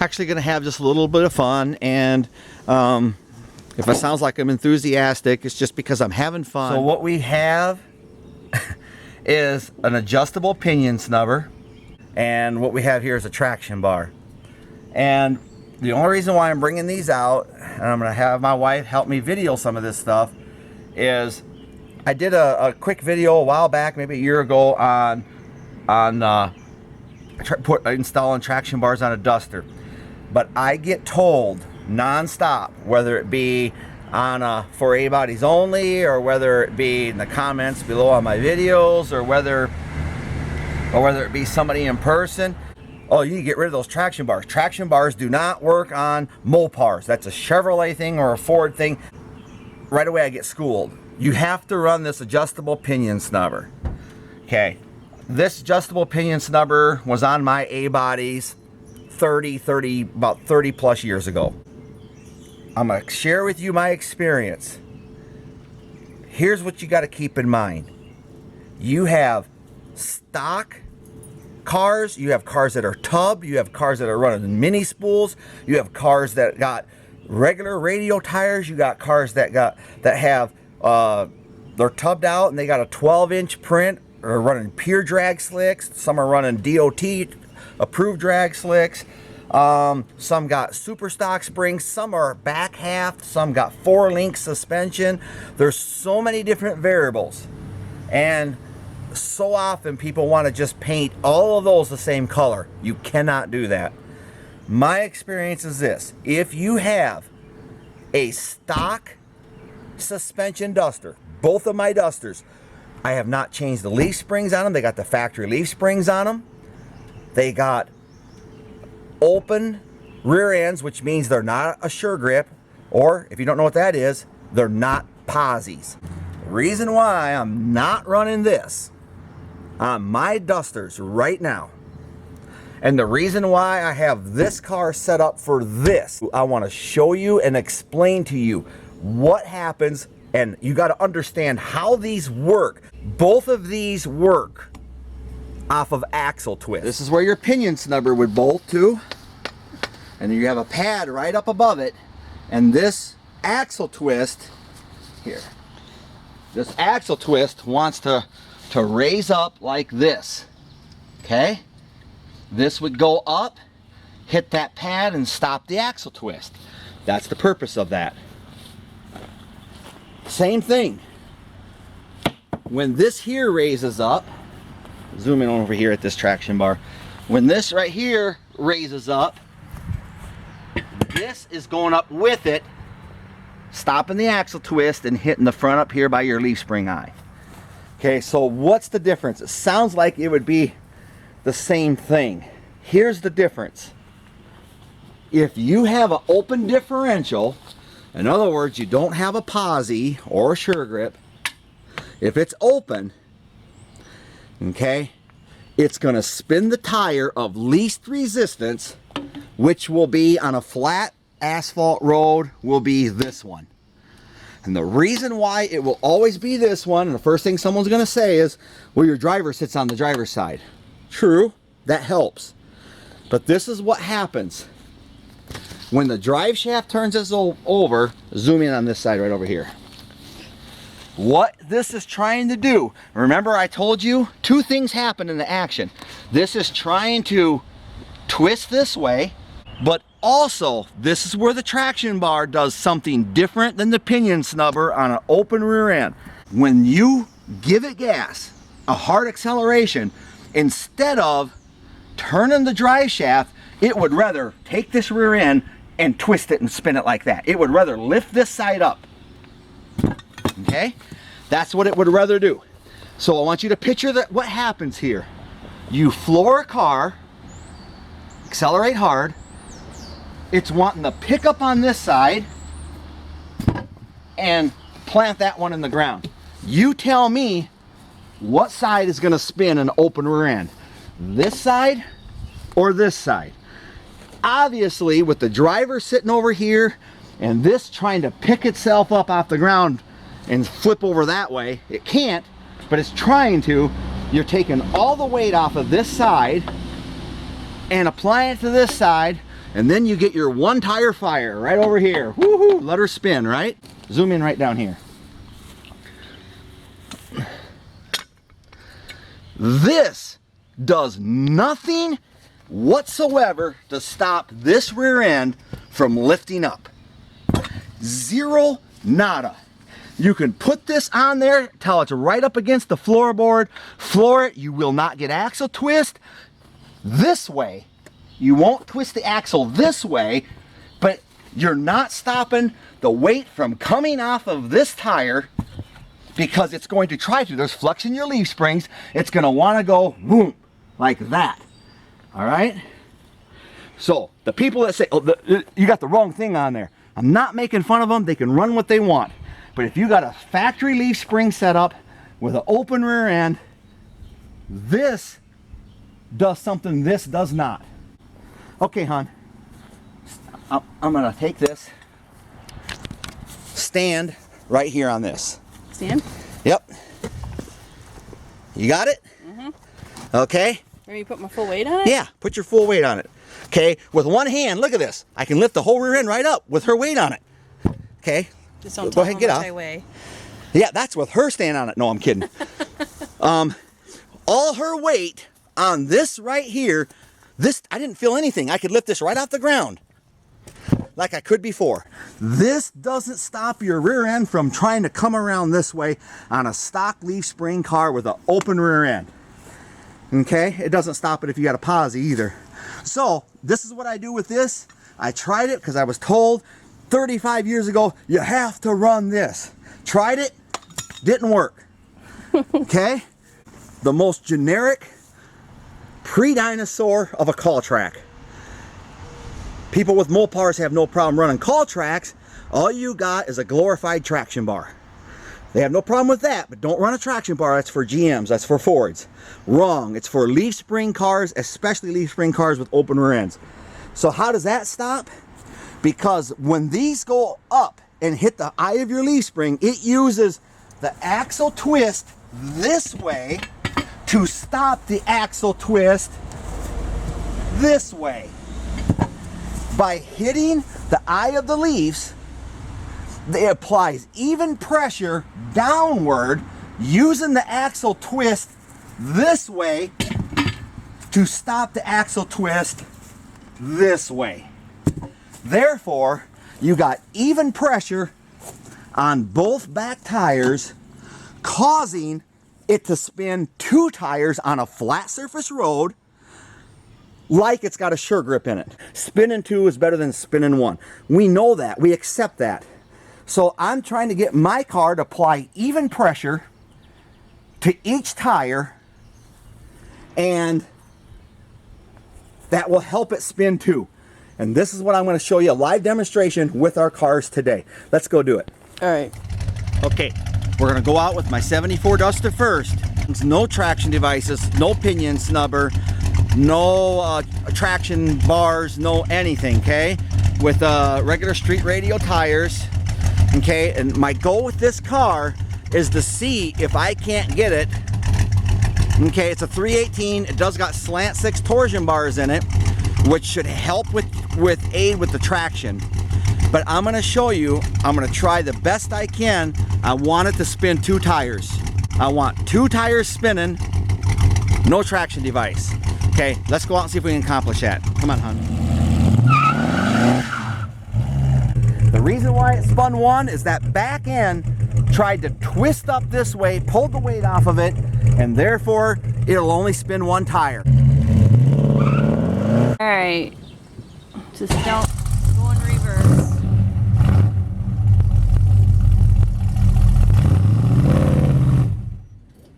actually going to have just a little bit of fun, and if it sounds like I'm enthusiastic, it's just because I'm having fun. So what we have is an adjustable pinion snubber, and what we have here is a traction bar. And the only reason why I'm bringing these out, and I'm going to have my wife help me video some of this stuff, is I did a quick video a while back, maybe a year ago, on installing traction bars on a Duster. But I get told non-stop, whether it be on for A-Bodies Only, or whether it be in the comments below on my videos, or whether it be somebody in person, oh, you need to get rid of those traction bars. Traction bars do not work on Mopars. That's a Chevrolet thing or a Ford thing. Right away I get schooled. You have to run this adjustable pinion snubber. Okay, this adjustable pinion snubber was on my A-Bodies about 30 plus years ago. I'm gonna share with you my experience. Here's what you got to keep in mind. You have stock cars, you have cars that are tub, you have cars that are running mini spools, you have cars that got regular radial tires, you got cars that have they're tubbed out and they got a 12-inch print, or running pure drag slicks. Some are running DOT approved drag slicks. Some got super stock springs, some are back half, some got 4-link suspension. There's so many different variables, and so often people want to just paint all of those the same color. You cannot do that. My experience is this: if you have a stock suspension Duster, both of my Dusters, I have not changed the leaf springs on them. They got the factory leaf springs on them. They got open rear ends, which means they're not a sure grip, or if you don't know what that is, they're not posies. The reason why I'm not running this on my Dusters right now, and the reason why I have this car set up for this, I want to show you and explain to you what happens, and you got to understand how these work. Both of these work off of axle twist. This is where your pinion snubber would bolt to, and you have a pad right up above it, and this axle twist here, this axle twist wants to raise up like this. Okay, this would go up, hit that pad, and stop the axle twist. That's the purpose of that. Same thing when this here raises up. Zoom in over here at this traction bar. When this right here raises up, this is going up with it, stopping the axle twist and hitting the front up here by your leaf spring eye. Okay, so what's the difference? It sounds like it would be the same thing. Here's the difference. If you have an open differential, in other words, you don't have a posi or a sure grip, if it's open, okay, it's going to spin the tire of least resistance, which will be on a flat asphalt road, will be this one. And the reason why it will always be this one, and the first thing someone's going to say is, well, your driver sits on the driver's side. True, that helps. But this is what happens. When the drive shaft turns this over, zoom in on this side right over here. What this is trying to do, remember I told you two things happen in the action. This is trying to twist this way, but also this is where the traction bar does something different than the pinion snubber on an open rear end. When you give it gas, a hard acceleration, instead of turning the drive shaft, it would rather take this rear end and twist it and spin it like that. It would rather lift this side up. Okay, that's what it would rather do. So I want you to picture that what happens here. You floor a car, accelerate hard, it's wanting to pick up on this side and plant that one in the ground. You tell me what side is going to spin an open rear end, this side or this side. Obviously, with the driver sitting over here and this trying to pick itself up off the ground and flip over that way, it can't, but it's trying to. You're taking all the weight off of this side and applying it to this side, And then you get your one tire fire right over here. Woohoo! Let her spin, right? Zoom in right down here. This does nothing whatsoever to stop this rear end from lifting up. Zero, nada. You can put this on there till it's right up against the floorboard, floor it. You will not get axle twist this way. You won't twist the axle this way, but you're not stopping the weight from coming off of this tire, because it's going to try to. There's flux in your leaf springs. It's going to want to go boom, like that. All right? So the people that say, oh, you got the wrong thing on there. I'm not making fun of them. They can run what they want. But if you got a factory leaf spring setup with an open rear end, this does something this does not. Okay, hon. I'm going to take this. Stand right here on this. Stand? Yep. You got it? Mm-hmm. Okay. Maybe put my full weight on it? Yeah, put your full weight on it. Okay, with one hand, look at this. I can lift the whole rear end right up with her weight on it. Okay. Just don't go ahead and get how much off. I weigh. Yeah, that's with her stand on it. No, I'm kidding. All her weight on this right here, this, I didn't feel anything. I could lift this right off the ground like I could before. This doesn't stop your rear end from trying to come around this way on a stock leaf spring car with an open rear end. Okay, it doesn't stop it if you got a posi either. So this is what I do with this. I tried it because I was told 35 years ago, you have to run this. Tried it, didn't work. Okay, the most generic pre-dinosaur of a call track. People with Mopars have no problem running call tracks. All you got is a glorified traction bar. They have no problem with that, but don't run a traction bar. That's for GMs, that's for Fords. Wrong, it's for leaf spring cars, especially leaf spring cars with open rear ends. So how does that stop? Because when these go up and hit the eye of your leaf spring, it uses the axle twist this way to stop the axle twist this way. By hitting the eye of the leaves, it applies even pressure downward using the axle twist this way to stop the axle twist this way. Therefore, you got even pressure on both back tires, causing it to spin two tires on a flat surface road like it's got a sure grip in it. Spinning two is better than spinning one. We know that. We accept that. So I'm trying to get my car to apply even pressure to each tire, and that will help it spin too. And this is what I'm going to show you, a live demonstration with our cars today. Let's go do it. All right. Okay, we're going to go out with my 74 Duster first. No traction devices, no pinion snubber, no traction bars, no anything, okay? With regular street radio tires, okay? And my goal with this car is to see if I can't get it. Okay, it's a 318. It does got slant 6 torsion bars in it, which should help with aid with the traction. But I'm going to show you, I'm going to try the best I can. I want it to spin 2 tires. I want 2 tires spinning, no traction device. Okay, let's go out and see if we can accomplish that. Come on, hon. The reason why it spun 1 is that back end tried to twist up this way, pulled the weight off of it, and therefore it'll only spin 1 tire. All right, just don't go in reverse.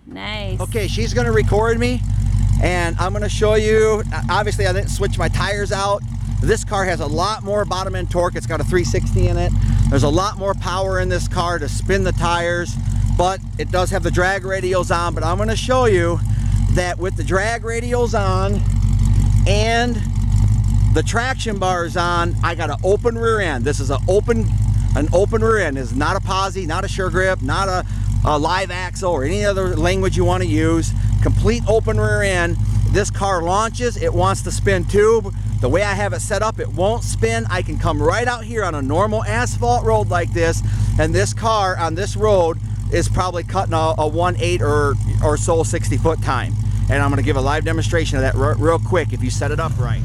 Nice. Okay, she's gonna record me, and I'm gonna show you. Obviously I didn't switch my tires out. This car has a lot more bottom end torque. It's got a 360 in it. There's a lot more power in this car to spin the tires, but it does have the drag radials on. But I'm gonna show you that with the drag radials on and the traction bars on, I got an open rear end. This is an open rear end. It's not a posi, not a sure grip, not a live axle or any other language you want to use. Complete open rear end. This car launches, it wants to spin 2, The way I have it set up, it won't spin. I can come right out here on a normal asphalt road like this, and this car on this road is probably cutting a 1/8 or so 60-foot time. And I'm going to give a live demonstration of that real quick if you set it up right.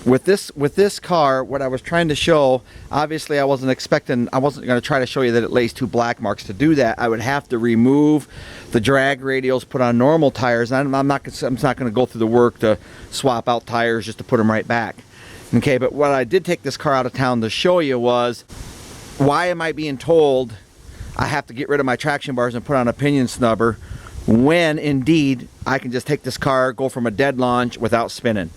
With this car, what I was trying to show, obviously I wasn't going to try to show you that it lays 2 black marks. To do that, I would have to remove the drag radials, put on normal tires. I'm not going to go through the work to swap out tires just to put them right back. Okay, but what I did take this car out of town to show you was, why am I being told I have to get rid of my traction bars and put on a pinion snubber, when indeed I can just take this car, go from a dead launch without spinning?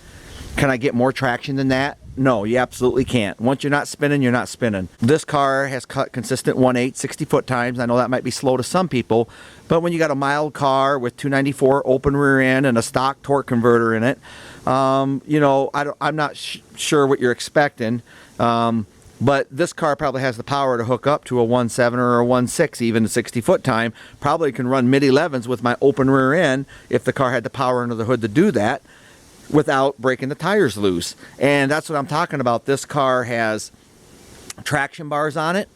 Can I get more traction than that? No, you absolutely can't. Once you're not spinning, you're not spinning. This car has cut consistent 1/8 60-foot times. I know that might be slow to some people, but when you got a mild car with 294 open rear end and a stock torque converter in it, you know, I'm not sure what you're expecting. But this car probably has the power to hook up to a 1.7 or a 1.6, even a 60-foot time. Probably can run mid-11s with my open rear end if the car had the power under the hood to do that, without breaking the tires loose. And that's what I'm talking about. This car has traction bars on it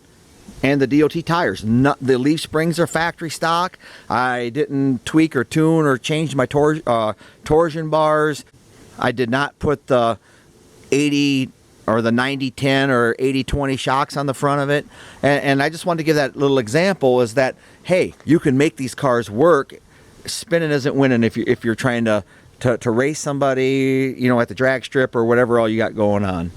and the DOT tires. The leaf springs are factory stock. I didn't tweak or tune or change my torsion bars. I did not put the 80 or the 90-10 or 80-20 shocks on the front of it. And I just wanted to give that little example, is that, hey, you can make these cars work. Spinning isn't winning if you're trying to race somebody, you know, at the drag strip or whatever all you got going on.